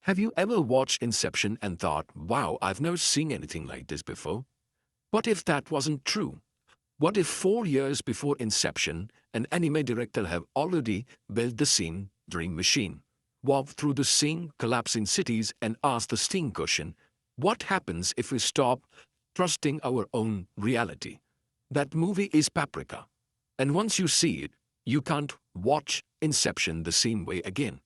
Have you ever watched Inception and thought, wow, I've never seen anything like this before? What if that wasn't true? What if 4 years before Inception, an anime director have already built the scene dream machine, walked through the scene collapsing cities and asked the sting question, what happens if we stop trusting our own reality? That movie is Paprika. And once you see it, you can't watch Inception the same way again.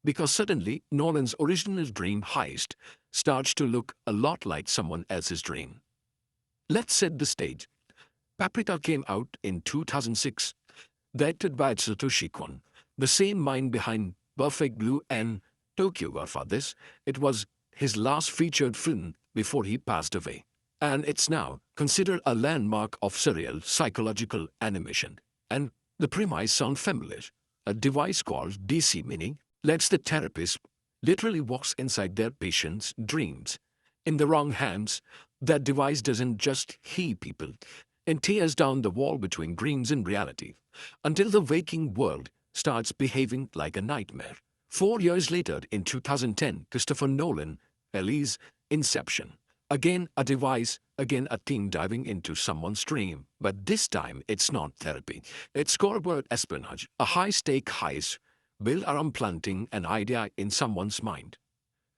Because suddenly, Nolan's original dream heist starts to look a lot like someone else's dream. Let's set the stage. Paprika came out in 2006, directed by Satoshi Kon, the same mind behind Perfect Blue and Tokyo Godfathers. It was his last featured film before he passed away, and it's now considered a landmark of surreal psychological animation. And the premise sounds familiar. A device called DC Mini lets the therapist literally walks inside their patient's dreams. In the wrong hands, that device doesn't just heal people, it tears down the wall between dreams and reality, until the waking world starts behaving like a nightmare. 4 years later, in 2010, Christopher Nolan released Inception. Again a device, again a team diving into someone's dream, but this time it's not therapy. It's scoreboard espionage, a high-stake heist built around planting an idea in someone's mind.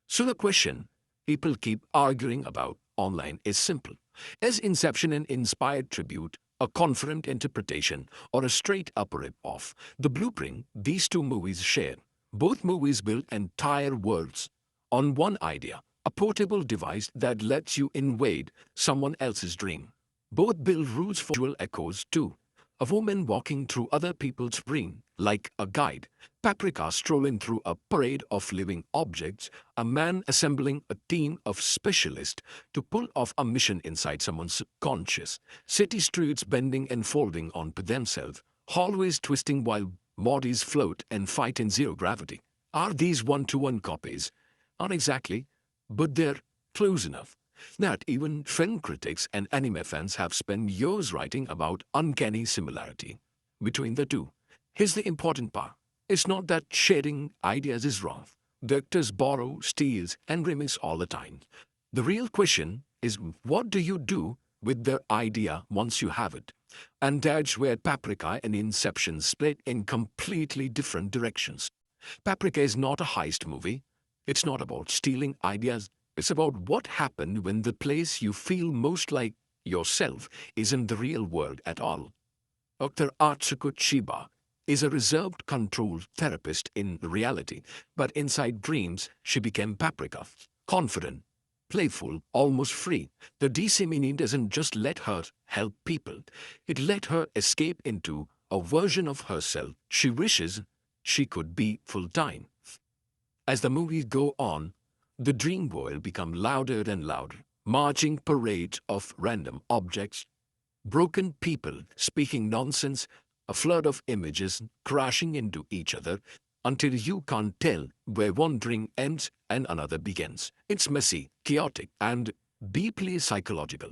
So the question people keep arguing about online is simple. Is Inception an inspired tribute, a confident interpretation, or a straight-up rip-off? The blueprint these two movies share. Both movies build entire worlds on one idea, a portable device that lets you invade someone else's dream. Both build rules for visual echoes too. A woman walking through other people's dream, like a guide. Paprika strolling through a parade of living objects. A man assembling a team of specialists to pull off a mission inside someone's subconscious. City streets bending and folding onto themselves. Hallways twisting while bodies float and fight in zero gravity. Are these one-to-one copies? Not exactly, but they're close enough that even film critics and anime fans have spent years writing about uncanny similarity between the two. Here's the important part. It's not that sharing ideas is wrong. Directors borrow, steal, and remix all the time. The real question is, what do you do with their idea once you have it? And that's where Paprika and Inception split in completely different directions. Paprika is not a heist movie. It's not about stealing ideas. It's about what happened when the place you feel most like yourself isn't the real world at all. Dr. Atsuko Chiba is a reserved, controlled therapist in reality, but inside dreams, she became Paprika, confident, playful, almost free. The DC Mini doesn't just let her help people, it let her escape into a version of herself she wishes she could be full-time. As the movies go on, the dream world becomes louder and louder, marching parades of random objects, broken people speaking nonsense, a flood of images crashing into each other until you can't tell where one dream ends and another begins. It's messy, chaotic, and deeply psychological.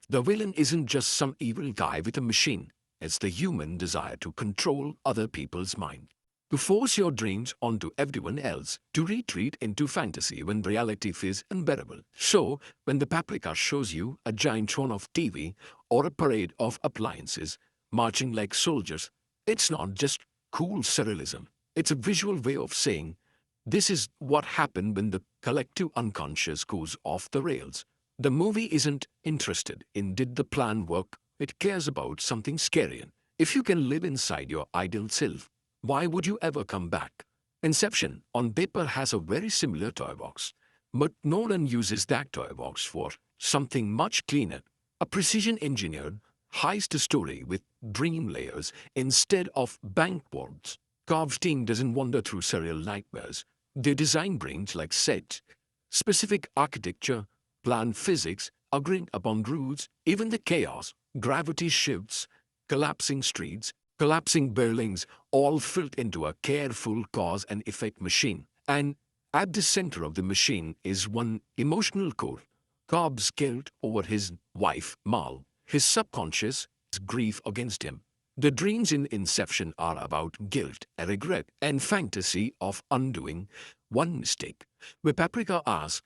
The villain isn't just some evil guy with a machine. It's the human desire to control other people's mind, to force your dreams onto everyone else, to retreat into fantasy when reality feels unbearable. So, when the Paprika shows you a giant throne of TV or a parade of appliances marching like soldiers, it's not just cool surrealism. It's a visual way of saying, this is what happened when the collective unconscious goes off the rails. The movie isn't interested in did the plan work, it cares about something scarier. If you can live inside your ideal self, why would you ever come back? Inception, on paper, has a very similar toy box, but Nolan uses that toy box for something much cleaner, a precision-engineered heist story with dream layers instead of bank vaults. Cobb's team doesn't wander through surreal nightmares. They design brains like set, specific architecture, plan physics, agreeing upon rules, even the chaos, gravity shifts, collapsing streets, collapsing buildings, all filled into a careful cause and effect machine. And at the center of the machine is one emotional core. Cobb's guilt over his wife, Mal, his subconscious grief against him. The dreams in Inception are about guilt and regret and fantasy of undoing one mistake. where Paprika asks,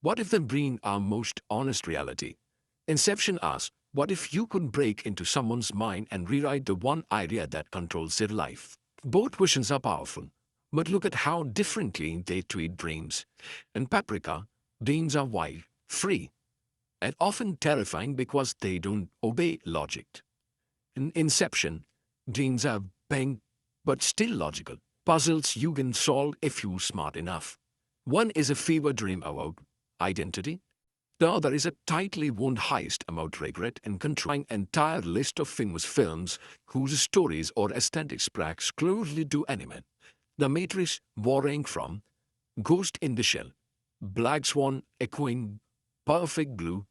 what if the brain our most honest reality? Inception asks, what if you could break into someone's mind and rewrite the one idea that controls their life? Both questions are powerful, but look at how differently they treat dreams. In Paprika, dreams are wild, free, and often terrifying because they don't obey logic. In Inception, dreams are bang, but still logical. Puzzles you can solve if you're smart enough. One is a fever dream about identity. The other is a tightly wound heist about regret and controlling an entire list of famous films whose stories or aesthetics tracks closely to anime. The Matrix warring from Ghost in the Shell, Black Swan echoing Perfect Blue,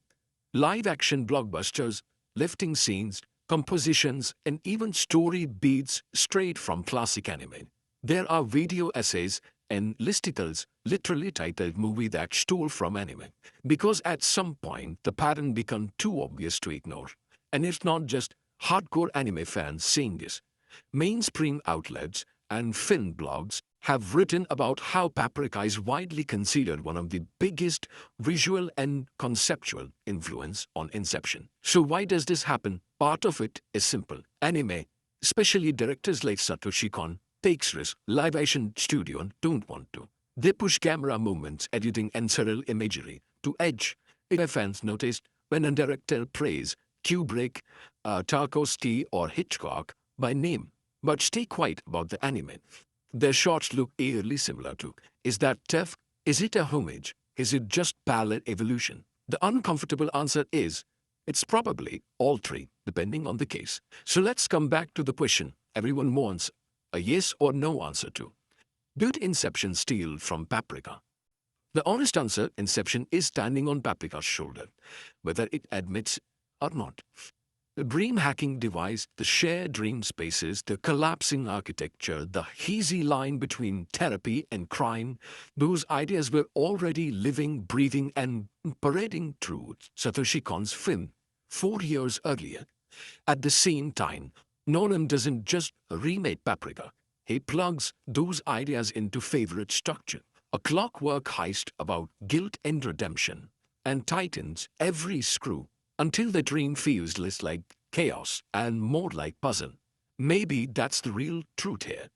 live-action blockbusters, lifting scenes, compositions, and even story beats straight from classic anime. There are video essays and listicles literally titled movie that stole from anime, because at some point the pattern became too obvious to ignore. And it's not just hardcore anime fans saying this. Mainstream outlets and film blogs have written about how Paprika is widely considered one of the biggest visual and conceptual influence on Inception. So why does this happen? Part of it is simple. Anime, especially directors like Satoshi Kon, takes risks live-action studio don't want to. They push camera movements, editing and surreal imagery to edge. If fans noticed when a director praise Kubrick, Tarkovsky or Hitchcock by name, but stay quiet about the anime. Their shots look eerily similar to. Is that tough? Is it a homage? Is it just parallel evolution? The uncomfortable answer is, it's probably all three, depending on the case. So let's come back to the question everyone wants a yes or no answer to. Did Inception steal from Paprika? The honest answer, Inception is standing on Paprika's shoulder, whether it admits or not. The dream hacking device, the shared dream spaces, the collapsing architecture, the hazy line between therapy and crime, those ideas were already living, breathing, and parading through Satoshi Kon's film 4 years earlier. At the same time, Nolan doesn't just remake Paprika. He plugs those ideas into favorite structure, a clockwork heist about guilt and redemption, and tightens every screw until the dream feels less like chaos and more like puzzle. Maybe that's the real truth here.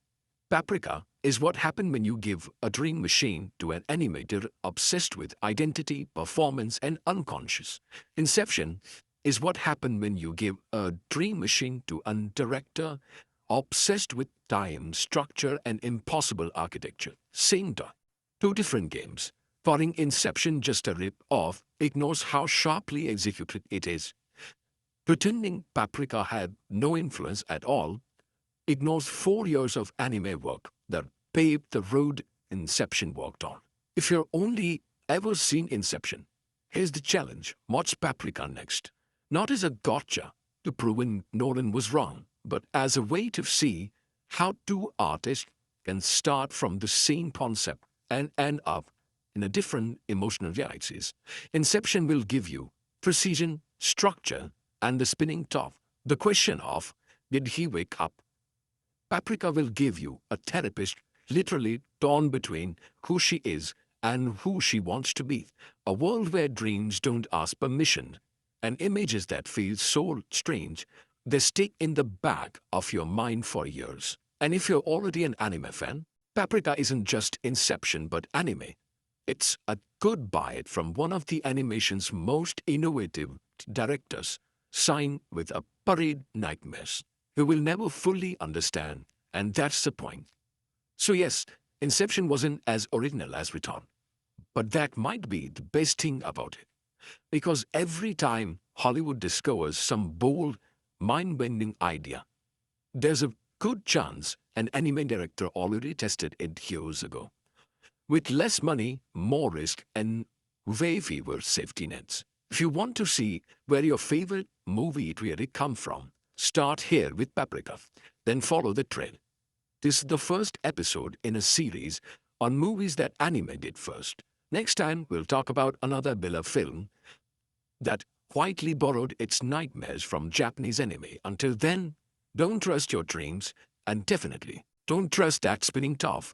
Paprika is what happened when you give a dream machine to an animator obsessed with identity, performance, and unconscious. Inception is what happened when you give a dream machine to a director obsessed with time, structure, and impossible architecture. Same time. Two different games. Calling Inception just a rip-off ignores how sharply executed it is. Pretending Paprika had no influence at all ignores 4 years of anime work that paved the road Inception walked on. If you've only ever seen Inception, here's the challenge. Watch Paprika next. Not as a gotcha to prove Nolan was wrong, but as a way to see how two artists can start from the same concept and end up in a different emotional realities. Inception will give you precision, structure, and the spinning top. The question of, did he wake up? Paprika will give you a therapist literally torn between who she is and who she wants to be. A world where dreams don't ask permission, and images that feel so strange, they stick in the back of your mind for years. And if you're already an anime fan, Paprika isn't just Inception but anime. It's a good bite from one of the animation's most innovative directors, signed with a buried nightmares we will never fully understand, and that's the point. So yes, Inception wasn't as original as we thought, but that might be the best thing about it. Because every time Hollywood discovers some bold, mind-bending idea, there's a good chance an anime director already tested it years ago. With less money, more risk, and way fewer safety nets. If you want to see where your favorite movie really come from, start here with Paprika, then follow the trail. This is the first episode in a series on movies that anime did first. Next time, we'll talk about another beloved film that quietly borrowed its nightmares from Japanese anime. Until then, don't trust your dreams, and definitely don't trust that spinning top.